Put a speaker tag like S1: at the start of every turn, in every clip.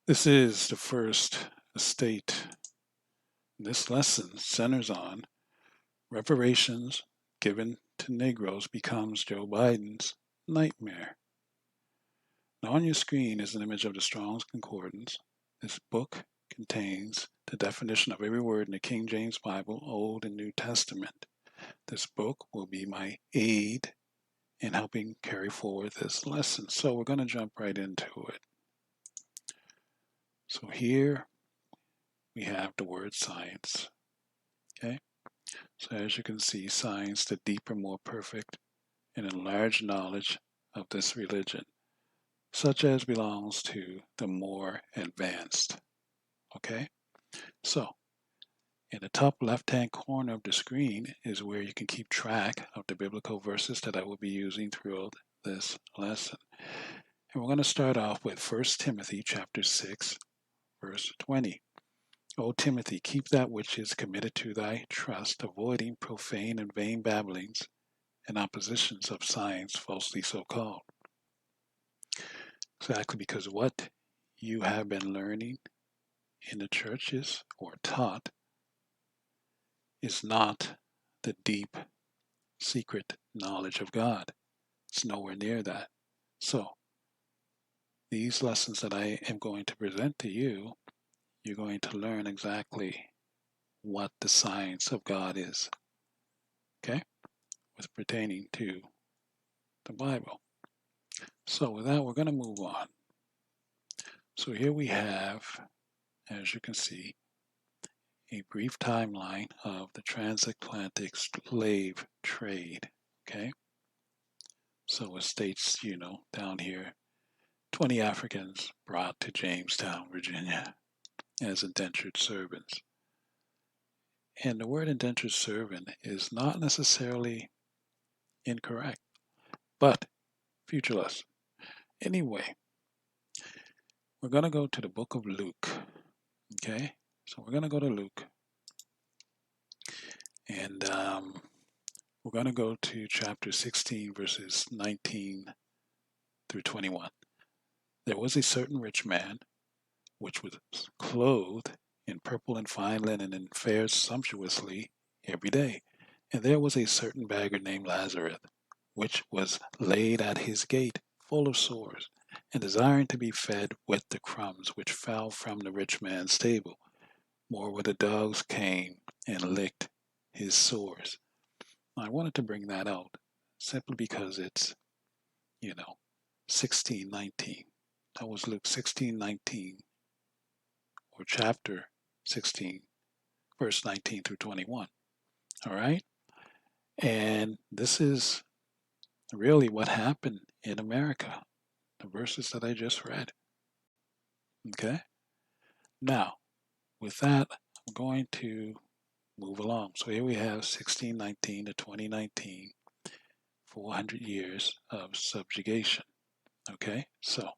S1: This is the first estate. This lesson centers on reparations given to Negroes becomes Joe Biden's nightmare. Now on your screen is an image of the Strong's Concordance. This book contains the definition of every word in the King James Bible, Old and New Testament. This book will be my aid in helping carry forward this lesson. So we're going to jump right into it. So here we have the word science. Okay? So as you can see, science, the deeper, more perfect, and enlarged knowledge of this religion, such as belongs to the more advanced. Okay? So in the top left-hand corner of the screen is where you can keep track of the biblical verses that I will be using throughout this lesson. And we're going to start off with 1 Timothy chapter 6, verse 20. O Timothy, keep that which is committed to thy trust, avoiding profane and vain babblings and oppositions of science falsely so called. Exactly because what you have been learning in the churches or taught is not the deep, secret knowledge of God. It's nowhere near that. So, these lessons that I am going to present to you, you're going to learn exactly what the science of God is. Okay? With pertaining to the Bible. So with that, we're going to move on. So here we have, as you can see, a brief timeline of the transatlantic slave trade. Okay? So it states, down here, 20 Africans brought to Jamestown, Virginia as indentured servants. And the word indentured servant is not necessarily incorrect, but future lesson. Anyway, we're going to go to the book of Luke. Okay? So we're going to go to Luke. And we're going to go to chapter 16, verses 19 through 21. There was a certain rich man, which was clothed in purple and fine linen, and fared sumptuously every day. And there was a certain beggar named Lazarus, which was laid at his gate, full of sores, and desiring to be fed with the crumbs which fell from the rich man's table. Moreover, the dogs came and licked his sores. I wanted to bring that out simply because it's, 16:19. That was Luke 16:19, or chapter 16, verse 19 through 21. All right? And this is really what happened in America, the verses that I just read. Okay? Now, with that, I'm going to move along. So here we have 1619 to 2019, 400 years of subjugation. Okay? So,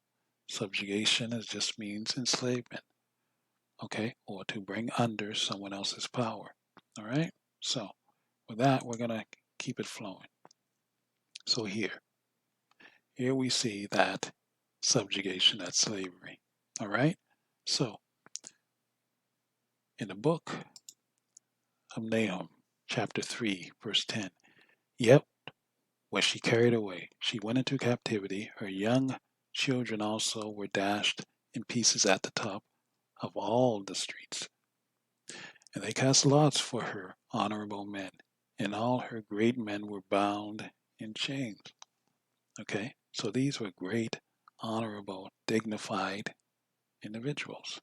S1: subjugation just means enslavement. Okay? Or to bring under someone else's power. All right? So, with that, we're going to keep it flowing. So here we see that subjugation, that slavery. All right? So, in the book of Nahum, chapter 3, verse 10, yet was she carried away. She went into captivity. Her young children also were dashed in pieces at the top of all the streets. And they cast lots for her honorable men, and all her great men were bound in chains. Okay, so these were great, honorable, dignified individuals.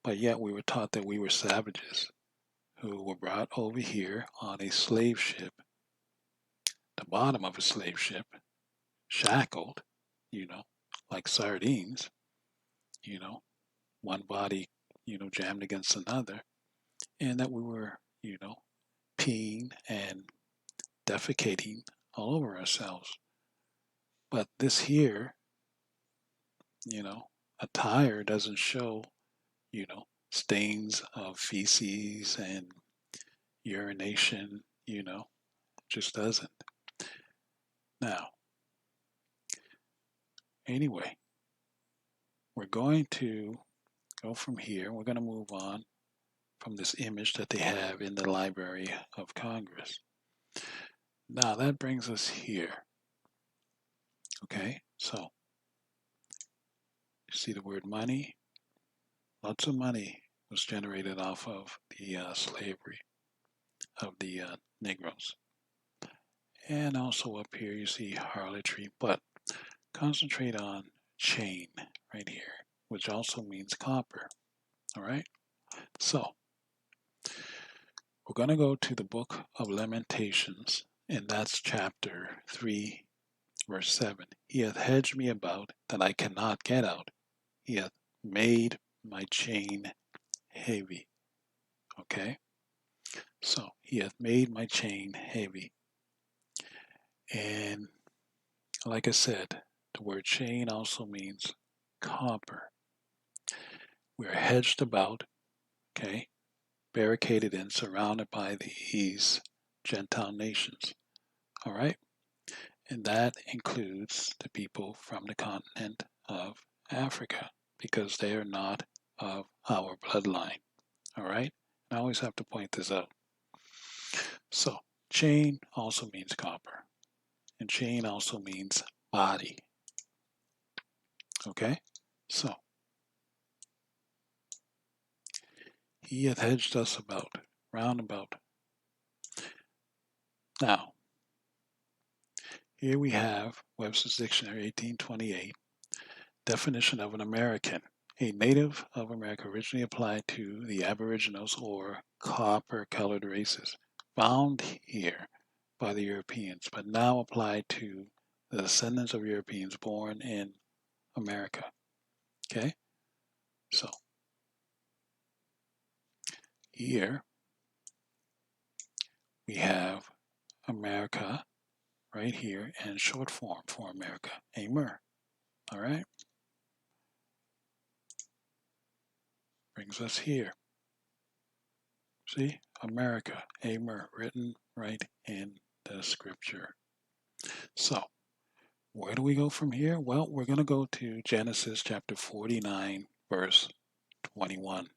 S1: But yet we were taught that we were savages who were brought over here on a slave ship, the bottom of a slave ship, shackled, like sardines, you know, one body, jammed against another, and that we were, peeing and defecating all over ourselves. But this here, attire doesn't show, stains of feces and urination, just doesn't. Now, anyway, we're going to go from here. We're going to move on from this image that they have in the Library of Congress. Now that brings us here. Okay, so you see the word money. Lots of money was generated off of the slavery of the Negroes. And also up here you see harlotry, but concentrate on chain right here, which also means copper. All right, so we're going to go to the book of Lamentations, and that's chapter 3, verse 7. He hath hedged me about that I cannot get out. He hath made my chain heavy. Okay, so he hath made my chain heavy. And like I said, the word chain also means copper. We're hedged about, okay, barricaded in, surrounded by these Gentile nations. All right, and that includes the people from the continent of Africa because they are not of our bloodline. All right, I always have to point this out. So, chain also means copper, and chain also means body. Okay, so he hath hedged us about, round about. Now, here we have Webster's Dictionary 1828, definition of an American. A native of America originally applied to the Aboriginals or copper-colored races found here by the Europeans, but now applied to the descendants of Europeans born in America. Okay, so here we have America right here and short form for America, Amer. All right, brings us here. See, America, Amer, written right in the scripture. So, where do we go from here? Well, we're going to go to Genesis chapter 49, verse 21.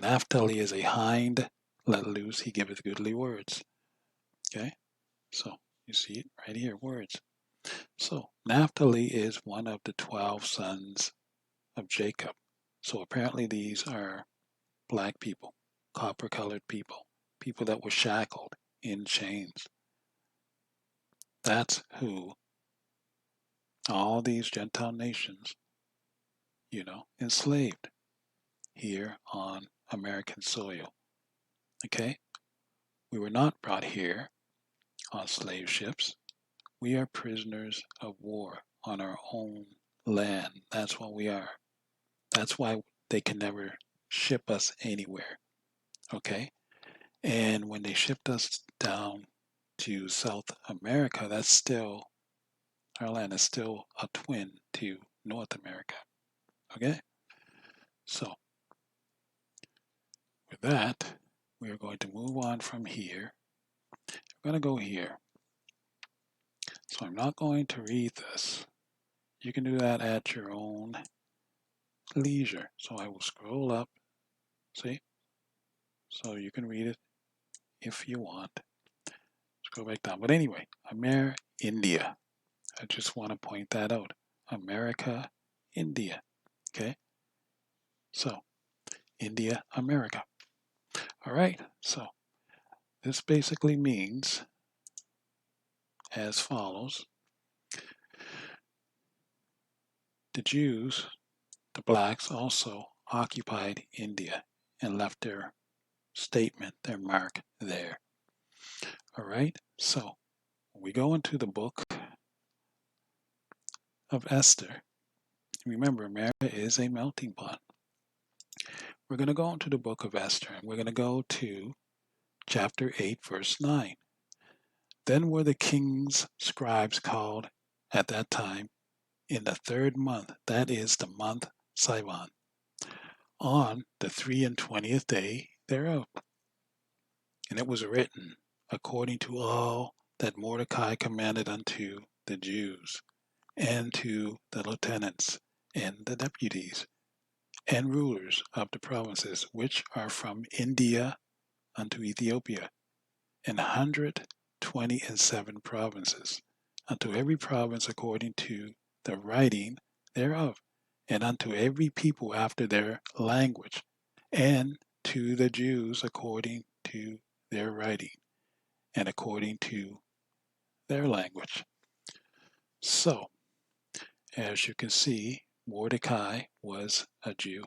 S1: Naphtali is a hind let loose, he giveth goodly words. Okay, so you see it right here, words. So, Naphtali is one of the 12 sons of Jacob. So, apparently, these are black people, copper colored people, people that were shackled in chains. That's who all these Gentile nations, enslaved here on American soil. Okay? We were not brought here on slave ships. We are prisoners of war on our own land. That's what we are. That's why they can never ship us anywhere. Okay? And when they shipped us down to South America, that's still, our land is still a twin to North America. Okay? So, with that, we are going to move on from here. I'm going to go here. So I'm not going to read this. You can do that at your own leisure. So I will scroll up, see? So you can read it if you want. Scroll back down. But anyway, India. I just want to point that out. America, India. Okay? So, India, America. All right. So, this basically means as follows. The Jews, the blacks, also occupied India and left their statement, their mark there. All right. So, when we go into the book of Esther, remember, America is a melting pot. We're going to go into the book of Esther, and we're going to go to chapter 8, verse 9. Then were the king's scribes called at that time in the 3rd month, that is the month Sivan, on the 23rd day thereof. And it was written according to all that Mordecai commanded unto the Jews, and to the lieutenants and the deputies, and rulers of the provinces which are from India unto Ethiopia, 127 provinces, unto every province according to the writing thereof, and unto every people after their language, and to the Jews according to their writing, and according to their language. So, as you can see, Mordecai was a Jew,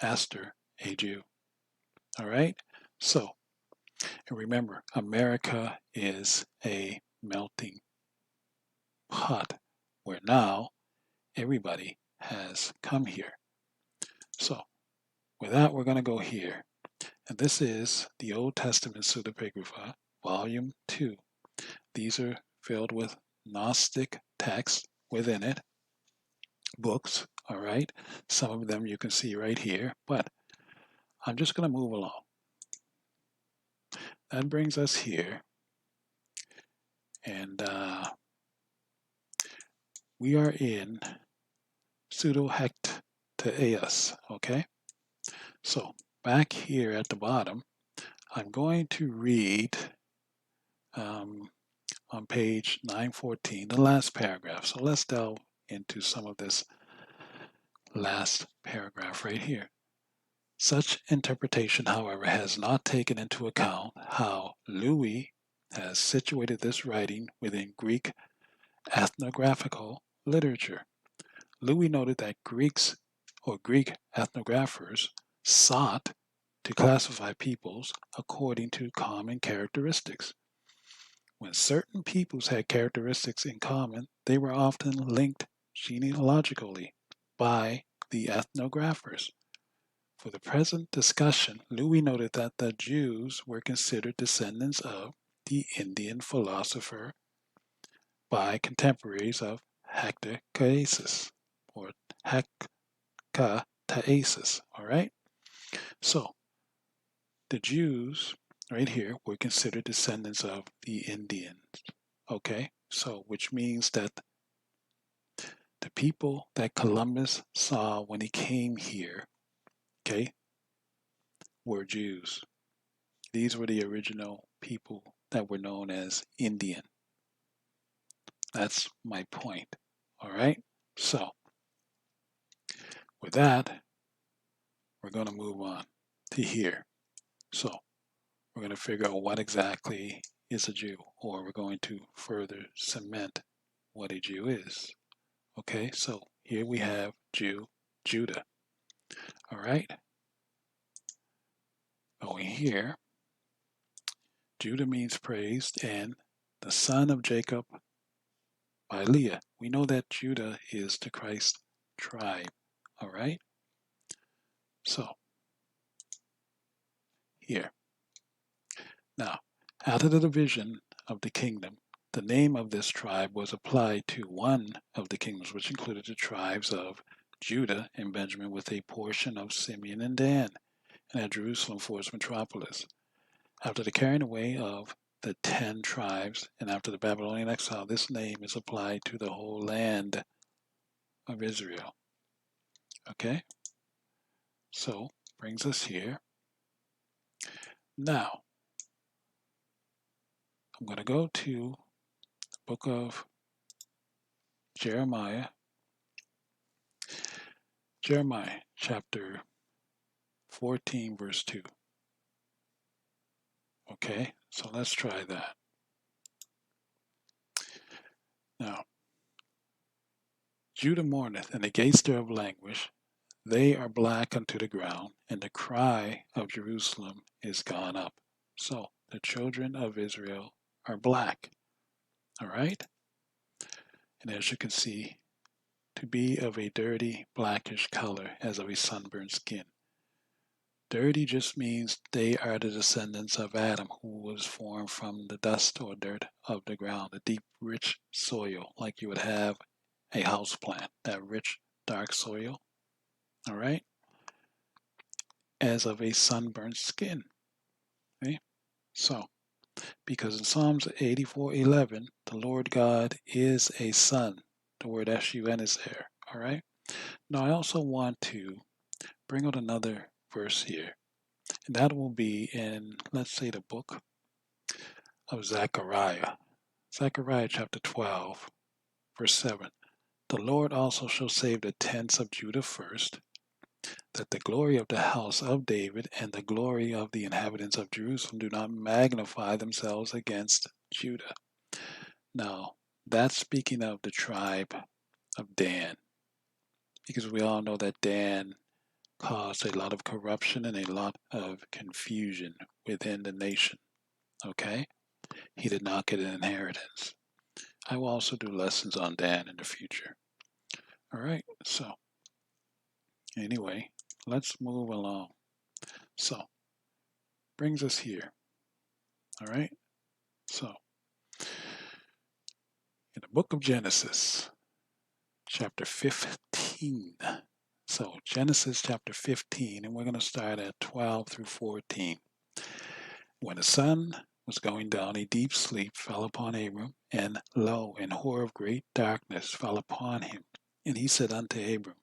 S1: Esther a Jew. All right? So, and remember, America is a melting pot where now everybody has come here. So, with that, we're going to go here. And this is the Old Testament Pseudepigrapha, Volume 2. These are filled with Gnostic texts within it, books, all right? Some of them you can see right here, but I'm just going to move along. That brings us here, and we are in Pseudo-Hectaeus, okay? So back here at the bottom, I'm going to read on page 914, the last paragraph. So let's delve into some of this last paragraph right here. Such interpretation, however, has not taken into account how Louis has situated this writing within Greek ethnographical literature. Louis noted that Greeks or Greek ethnographers sought to classify peoples according to common characteristics. When certain peoples had characteristics in common, they were often linked genealogically by the ethnographers. For the present discussion, Louis noted that the Jews were considered descendants of the Indian philosopher by contemporaries of Hectaeus or Hecataeus. All right? So the Jews right here were considered descendants of the Indians. Okay? So which means that the people that Columbus saw when he came here, okay, were Jews. These were the original people that were known as Indian. That's my point. All right? So, with that, we're going to move on to here. So, we're going to figure out what exactly is a Jew, or we're going to further cement what a Jew is. Okay? So, here we have Jew, Judah. All right? Going here, Judah means praised, and the son of Jacob by Leah. We know that Judah is the Christ tribe. All right? So, here. Now, after the division of the kingdom, the name of this tribe was applied to one of the kingdoms, which included the tribes of Judah and Benjamin, with a portion of Simeon and Dan, and had Jerusalem for its metropolis. After the carrying away of the 10 tribes, and after the Babylonian exile, this name is applied to the whole land of Israel. Okay? So, brings us here. Now, I'm going to go to the book of Jeremiah. Jeremiah chapter 14, verse 2. Okay, so let's try that. Now, Judah mourneth, and the gates thereof languish. They are black unto the ground, and the cry of Jerusalem is gone up. So, the children of Israel are black. All right? And as you can see, to be of a dirty, blackish color, as of a sunburned skin. Dirty just means they are the descendants of Adam, who was formed from the dust or dirt of the ground, the deep, rich soil, like you would have a house plant, that rich, dark soil. All right? As of a sunburned skin. Okay? So, because in Psalms 84:11, the Lord God is a sun. The word S-U-N is there. All right? Now, I also want to bring out another verse here, and that will be in, let's say, the book of Zechariah. Zechariah chapter 12, verse 7. The Lord also shall save the tents of Judah first, that the glory of the house of David and the glory of the inhabitants of Jerusalem do not magnify themselves against Judah. Now, that's speaking of the tribe of Dan, because we all know that Dan caused a lot of corruption and a lot of confusion within the nation. Okay? He did not get an inheritance. I will also do lessons on Dan in the future. All right, so anyway, let's move along. So, brings us here. All right, so in the book of Genesis, chapter 15. So, Genesis chapter 15, and we're going to start at 12 through 14. When the sun was going down, a deep sleep fell upon Abram, and lo, an horror of great darkness fell upon him. And he said unto Abram,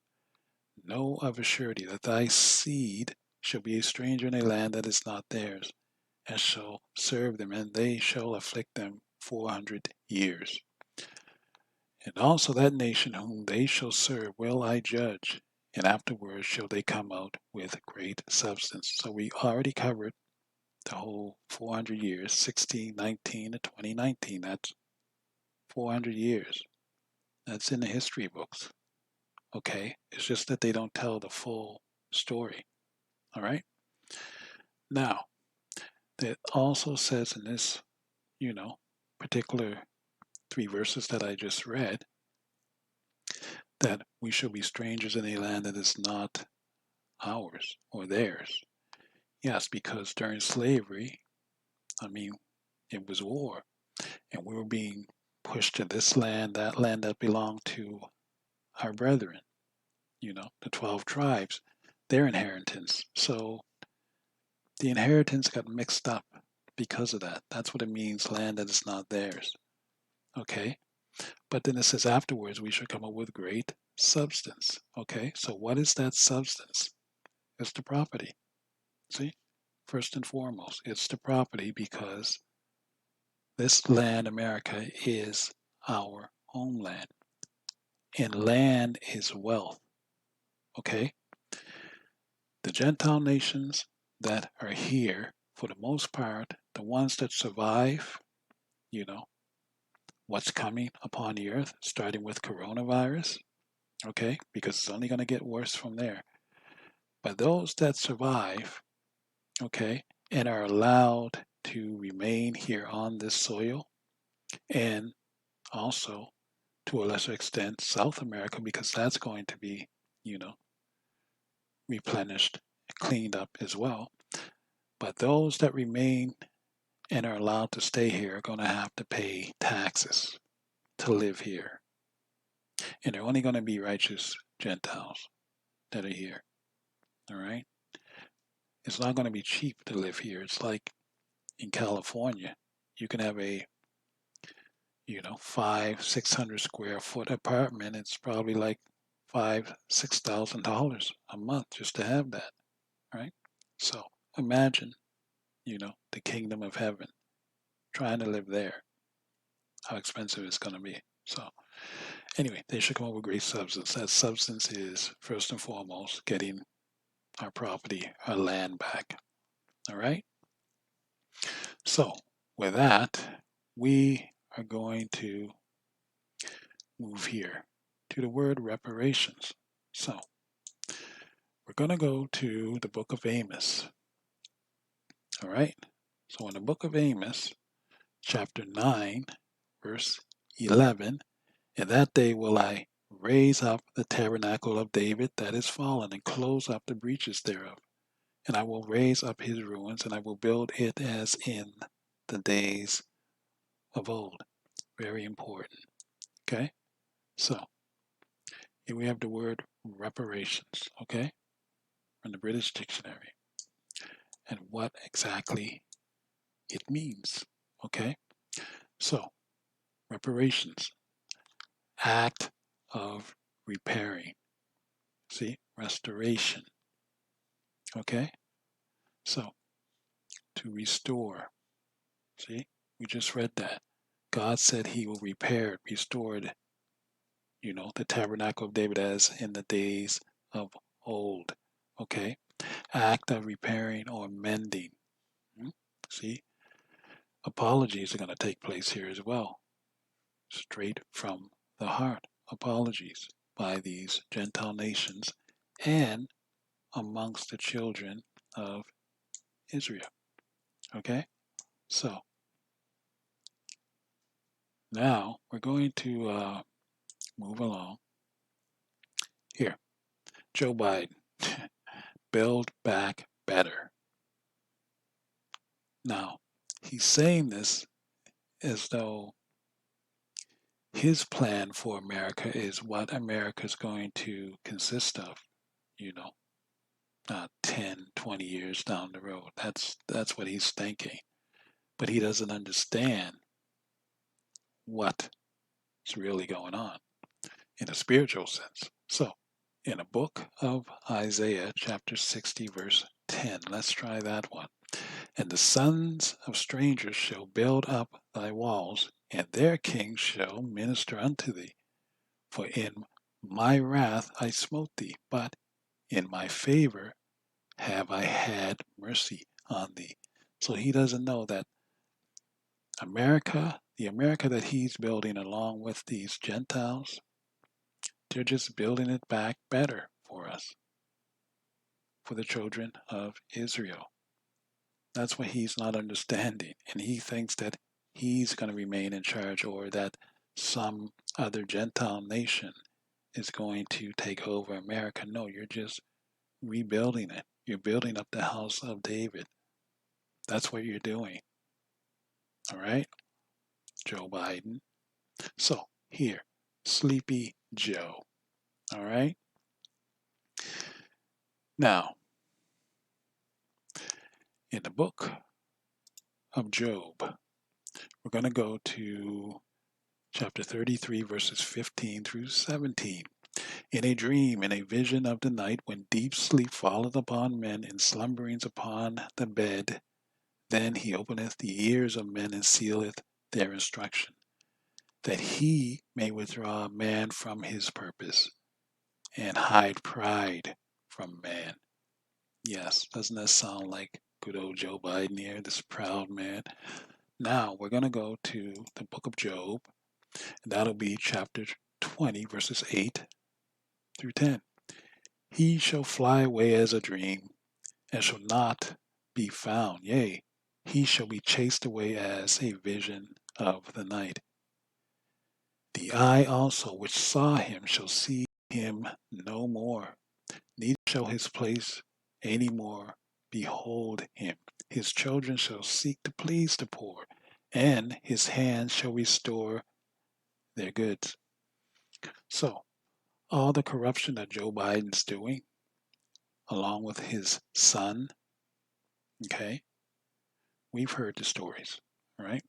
S1: know of a surety that thy seed shall be a stranger in a land that is not theirs, and shall serve them, and they shall afflict them 400 years. And also that nation whom they shall serve will I judge, and afterwards shall they come out with great substance. So we already covered the whole 400 years, 1619 to 2019. That's 400 years. That's in the history books. Okay? It's just that they don't tell the full story. All right? Now, it also says in this, particular 3 verses that I just read, that we shall be strangers in a land that is not ours or theirs. Yes, because during slavery, I mean, it was war, and we were being pushed to this land that belonged to our brethren, the 12 tribes, their inheritance. So the inheritance got mixed up because of that. That's what it means, land that is not theirs. Okay? But then it says afterwards we should come up with great substance. Okay? So what is that substance? It's the property. See? First and foremost, it's the property, because this land, America, is our homeland. And land is wealth. Okay? The Gentile nations that are here, for the most part, the ones that survive, you know, what's coming upon the earth, starting with coronavirus, okay? Because it's only going to get worse from there. But those that survive, okay, and are allowed to remain here on this soil, and also to a lesser extent South America, because that's going to be, you know, replenished, cleaned up as well. But those that remain and are allowed to stay here are going to have to pay taxes to live here. And they're only going to be righteous Gentiles that are here. All right? It's not going to be cheap to live here. It's like in California. You can have a, 600 square foot apartment. It's probably like $6,000 a month just to have that. Right? So imagine, the kingdom of heaven, trying to live there, how expensive it's going to be. So anyway, they should come up with great substance. That substance is, first and foremost, getting our property, our land back. All right? So, with that, we are going to move here to the word reparations. So, we're going to go to the book of Amos. All right? So, in the book of Amos, chapter 9, verse 11, in that day will I raise up the tabernacle of David that is fallen, and close up the breaches thereof. And I will raise up his ruins, and I will build it as in the days of old. Very important. Okay? So, here we have the word reparations, okay? From the British Dictionary. And what exactly it means, okay? So, reparations, act of repairing, See, restoration. Okay? So, to restore. See, we just read that. God said he will repair, restored, the tabernacle of David as in the days of old. Okay? Act of repairing or mending. Hmm? See, apologies are going to take place here as well. Straight from the heart. Apologies by these Gentile nations and amongst the children of Israel. Okay? So, now we're going to move along. Here, Joe Biden. Build back better. Now, he's saying this as though his plan for America is what America's going to consist of, you know, 10, 20 years down the road. That's what he's thinking. But he doesn't understand what's really going on in a spiritual sense. So, in the book of Isaiah, chapter 60, verse 10, let's try that one. And the sons of strangers shall build up thy walls, and their kings shall minister unto thee. For in my wrath I smote thee, but in my favor have I had mercy on thee. So he doesn't know that America, the America that he's building along with these Gentiles, they're just building it back better for us, for the children of Israel. That's what he's not understanding. And he thinks that he's going to remain in charge or that some other Gentile nation is going to take over America. No, you're just rebuilding it. You're building up the house of David. That's what you're doing. All right? Joe Biden. So, here, Sleepy Joe. All right? Now, in the book of Job, we're going to go to chapter 33, verses 15 through 17. In a dream, in a vision of the night, when deep sleep falleth upon men, and slumberings upon the bed, then he openeth the ears of men and sealeth their instruction, that he may withdraw man from his purpose, and hide pride from man. Yes, doesn't that sound like good old Joe Biden here, this proud man? Now we're going to go to the book of Job, and that'll be chapter 20, verses 8 through 10. He shall fly away as a dream, and shall not be found. Yea, he shall be chased away as a vision of the night. The eye also which saw him shall see him no more, neither shall his place any more behold him. His children shall seek to please the poor, and his hand shall restore their goods. So, all the corruption that Joe Biden's doing, along with his son, okay, we've heard the stories, right?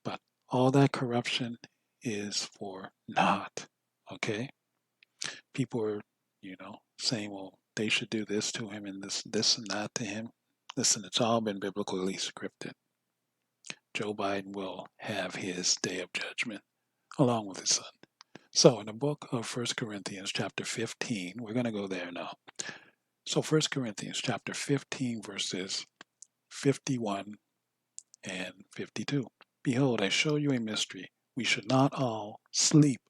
S1: But all that corruption is for naught, okay? People are, saying, well, they should do this to him and this and that to him. Listen, it's all been biblically scripted. Joe Biden will have his day of judgment along with his son. So in the book of 1 Corinthians chapter 15, we're going to go there now. So 1 Corinthians chapter 15 verses 51 and 52. Behold, I show you a mystery. We should not all sleep,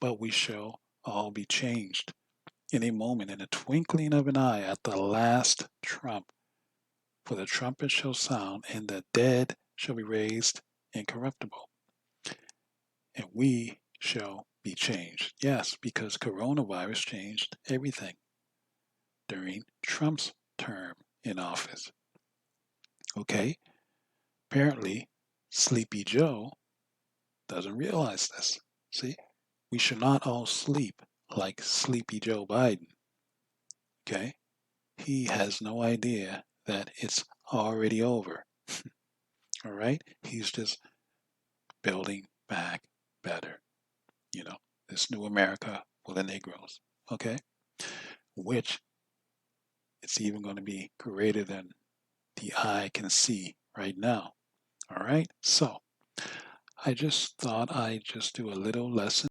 S1: but we shall all be changed in a moment, in a twinkling of an eye, at the last trump. For the trumpet shall sound, and the dead shall be raised incorruptible, and we shall be changed. Yes, because coronavirus changed everything during Trump's term in office. Okay? Apparently, Sleepy Joe doesn't realize this. See? We should not all sleep like Sleepy Joe Biden. Okay? He has no idea that it's already over. All right? He's just building back better. This new America for the Negroes. okay? Which it's even going to be greater than the eye can see right now. All right, so I just thought I'd just do a little lesson